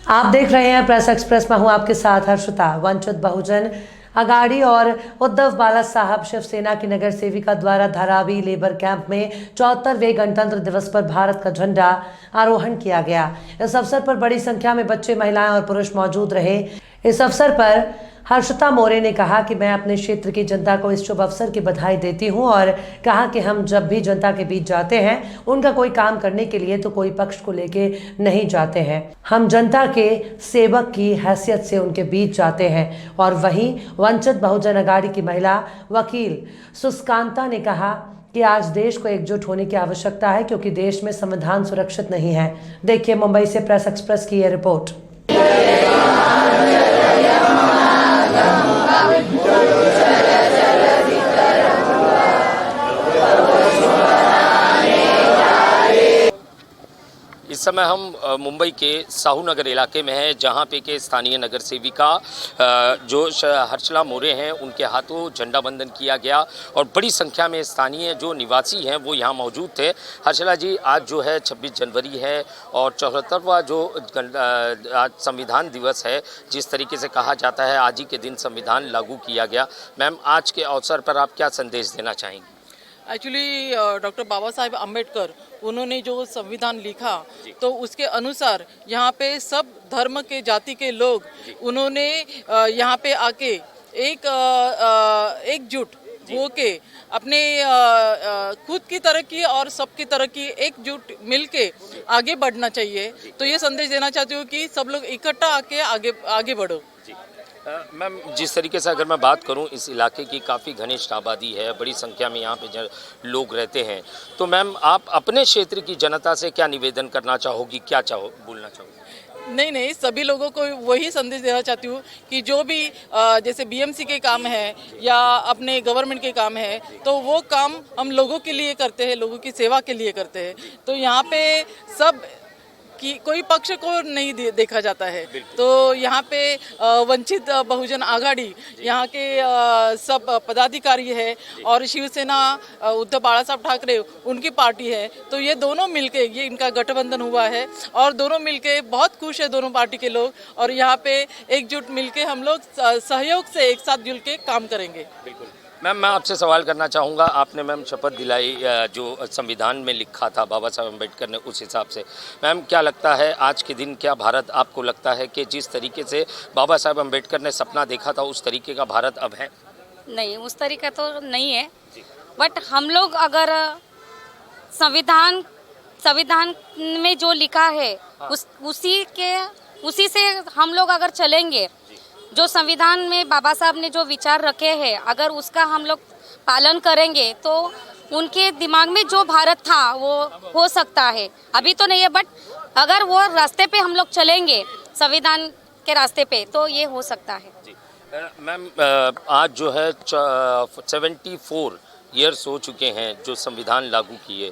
आप देख रहे हैं प्रेस एक्सप्रेस में हूं आपके साथ हर्षिता। वंचित बहुजन अगाड़ी और उद्धव बाला साहब शिवसेना की नगर सेविका द्वारा धारावी लेबर कैंप में 74वें गणतंत्र दिवस पर भारत का झंडा आरोहण किया गया। इस अवसर पर बड़ी संख्या में बच्चे, महिलाएं और पुरुष मौजूद रहे। इस अवसर पर हर्षिता मोरे ने कहा कि मैं अपने क्षेत्र की जनता को इस शुभ अवसर की बधाई देती हूं और कहा कि हम जब भी जनता के बीच जाते हैं उनका कोई काम करने के लिए तो कोई पक्ष को लेके नहीं जाते हैं, हम जनता के सेवक की हैसियत से उनके बीच जाते हैं। और वहीं वंचित बहुजन अगाड़ी की महिला वकील सुस्कांता ने कहा कि आज देश को एकजुट होने की आवश्यकता है क्योंकि देश में संविधान सुरक्षित नहीं है। देखिए मुंबई से प्रेस एक्सप्रेस की यह रिपोर्ट। इस समय हम मुंबई के साहू नगर इलाके में हैं, जहां पे के स्थानीय नगर सेविका जो हर्षिता मोरे हैं उनके हाथों झंडा बंदन किया गया और बड़ी संख्या में स्थानीय जो निवासी हैं वो यहां मौजूद थे। हर्षिता जी, आज जो है 26 जनवरी है और 74वां जो आज संविधान दिवस है, जिस तरीके से कहा जाता है आज ही के दिन संविधान लागू किया गया। मैम, आज के अवसर पर आप क्या संदेश देना चाहेंगी? एक्चुअली डॉक्टर बाबा साहेब अम्बेडकर उन्होंने जो संविधान लिखा तो उसके अनुसार यहाँ पे सब धर्म के जाति के लोग उन्होंने यहाँ पे आके एकजुट होके अपने खुद की तरक्की और सबकी तरक्की एकजुट मिलके आगे बढ़ना चाहिए। तो ये संदेश देना चाहती हूँ कि सब लोग इकट्ठा आके आगे बढ़ो। मैम, जिस तरीके से अगर मैं बात करूं, इस इलाके की काफ़ी घनिष्ठ आबादी है, बड़ी संख्या में यहाँ पे लोग रहते हैं, तो मैम आप अपने क्षेत्र की जनता से क्या निवेदन करना चाहोगी, क्या बोलना चाहोगी? नहीं, सभी लोगों को वही संदेश देना चाहती हूँ कि जो भी जैसे बीएमसी के काम है या अपने गवर्नमेंट के काम है तो वो काम हम लोगों के लिए करते हैं, लोगों की सेवा के लिए करते हैं। तो यहाँ पे सब कि कोई पक्ष को नहीं देखा जाता है। तो यहाँ पे वंचित बहुजन आघाड़ी यहाँ के सब पदाधिकारी है और शिवसेना उद्धव बाला साहब ठाकरे उनकी पार्टी है। तो ये दोनों मिलके ये इनका गठबंधन हुआ है और दोनों मिलके बहुत खुश है दोनों पार्टी के लोग और यहाँ पे एकजुट मिलके हम लोग सहयोग से एक साथ जुल के काम करेंगे। बिल्कुल। मैम, मैं आपसे सवाल करना चाहूँगा, आपने मैम शपथ दिलाई जो संविधान में लिखा था बाबा साहब अम्बेडकर ने, उस हिसाब से मैम क्या लगता है आज के दिन क्या भारत आपको लगता है कि जिस तरीके से बाबा साहब अम्बेडकर ने सपना देखा था उस तरीके का भारत अब है? नहीं, उस तरीका तो नहीं है, बट हम लोग अगर संविधान में जो लिखा है उसी से हम लोग अगर चलेंगे, जो संविधान में बाबा साहब ने जो विचार रखे हैं अगर उसका हम लोग पालन करेंगे तो उनके दिमाग में जो भारत था वो हो सकता है। अभी तो नहीं है, बट अगर वो रास्ते पे हम लोग चलेंगे संविधान के रास्ते पे तो ये हो सकता है। मैम, आज जो है 74 ईयर्स हो चुके हैं जो संविधान लागू किए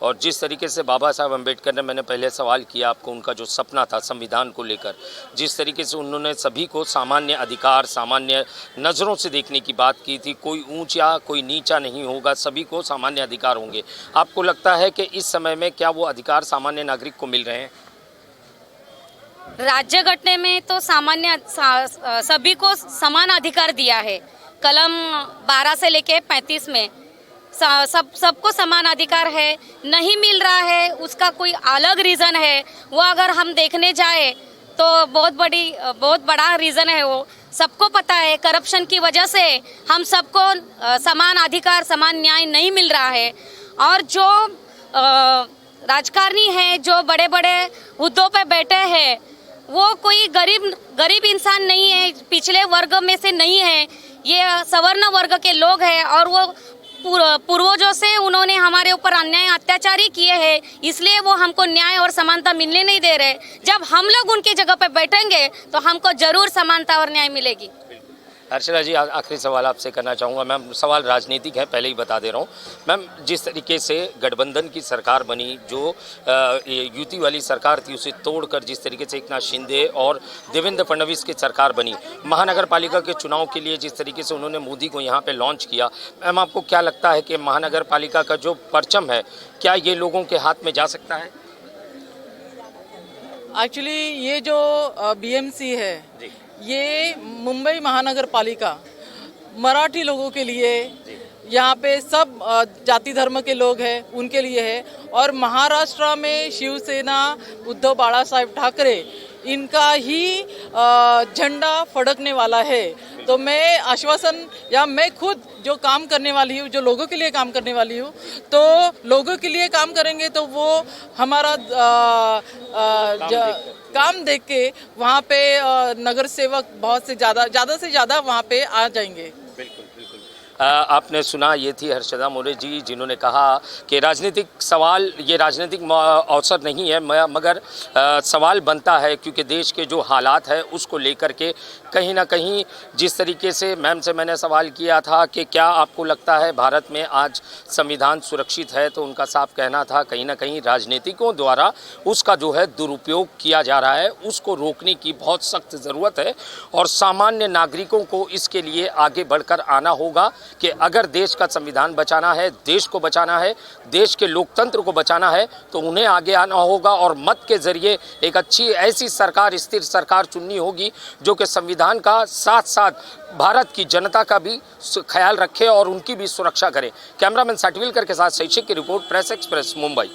और जिस तरीके से बाबा साहब अम्बेडकर ने, मैंने पहले सवाल किया आपको, उनका जो सपना था संविधान को लेकर, जिस तरीके से उन्होंने सभी को सामान्य अधिकार, सामान्य नज़रों से देखने की बात की थी, कोई ऊंचा कोई नीचा नहीं होगा, सभी को सामान्य अधिकार होंगे। आपको लगता है कि इस समय में क्या वो अधिकार सामान्य नागरिक को मिल रहे हैं? राज्य घटने में तो सभी को समान अधिकार दिया है। कलम 12 से लेके 35 में सबको समान अधिकार है। नहीं मिल रहा है उसका कोई अलग रीज़न है, वो अगर हम देखने जाए तो बहुत बड़ा रीज़न है। वो सबको पता है, करप्शन की वजह से हम सबको समान अधिकार, समान न्याय नहीं मिल रहा है। और जो राजकारणी है, जो बड़े बड़े हुद्दों पे बैठे हैं, वो कोई गरीब इंसान नहीं है, पिछले वर्ग में से नहीं है, ये सवर्ण वर्ग के लोग हैं और वो पूर्वजों से उन्होंने हमारे ऊपर अन्याय अत्याचारी किए हैं, इसलिए वो हमको न्याय और समानता मिलने नहीं दे रहे। जब हम लोग उनकी जगह पे बैठेंगे तो हमको जरूर समानता और न्याय मिलेगी। हर्षिता जी, आखिरी सवाल आपसे करना चाहूँगा। मैम, सवाल राजनीतिक है, पहले ही बता दे रहा हूँ। मैम, जिस तरीके से गठबंधन की सरकार बनी, जो युति वाली सरकार थी उसे तोड़कर जिस तरीके से एकनाथ शिंदे और देवेंद्र फडणवीस की सरकार बनी, महानगर पालिका के चुनाव के लिए जिस तरीके से उन्होंने मोदी को यहाँ पे लॉन्च किया, मैम आपको क्या लगता है कि महानगर पालिका का जो परचम है क्या ये लोगों के हाथ में जा सकता है? एक्चुअली ये जो बीएमसी है, ये मुंबई महानगर पालिका मराठी लोगों के लिए, यहाँ पे सब जाति धर्म के लोग हैं उनके लिए है। और महाराष्ट्र में शिवसेना उद्धव बाला साहेब ठाकरे इनका ही झंडा फड़कने वाला है। तो मैं आश्वासन, या मैं खुद जो काम करने वाली हूँ, जो लोगों के लिए काम करने वाली हूँ, तो लोगों के लिए काम करेंगे तो वो हमारा काम देख के वहाँ पे नगर सेवक बहुत से ज़्यादा वहाँ पे आ जाएंगे। बिल्कुल बिल्कुल। आपने सुना, ये थी हर्षदा मोरे जी, जिन्होंने कहा कि राजनीतिक सवाल, ये राजनीतिक अवसर नहीं है, मगर सवाल बनता है क्योंकि देश के जो हालात है उसको लेकर के कहीं ना कहीं, जिस तरीके से मैम से मैंने सवाल किया था कि क्या आपको लगता है भारत में आज संविधान सुरक्षित है, तो उनका साफ कहना था कहीं ना कहीं राजनीतिकों द्वारा उसका जो है दुरुपयोग किया जा रहा है, उसको रोकने की बहुत सख्त ज़रूरत है और सामान्य नागरिकों को इसके लिए आगे बढ़कर आना होगा कि अगर देश का संविधान बचाना है, देश को बचाना है, देश के लोकतंत्र को बचाना है, तो उन्हें आगे आना होगा और मत के ज़रिए एक अच्छी ऐसी सरकार, स्थिर सरकार चुननी होगी जो कि संविधान का साथ साथ भारत की जनता का भी ख्याल रखे और उनकी भी सुरक्षा करे। कैमरामैन साटविलकर के साथ शैक्षिक की रिपोर्ट, प्रेस एक्सप्रेस, मुंबई।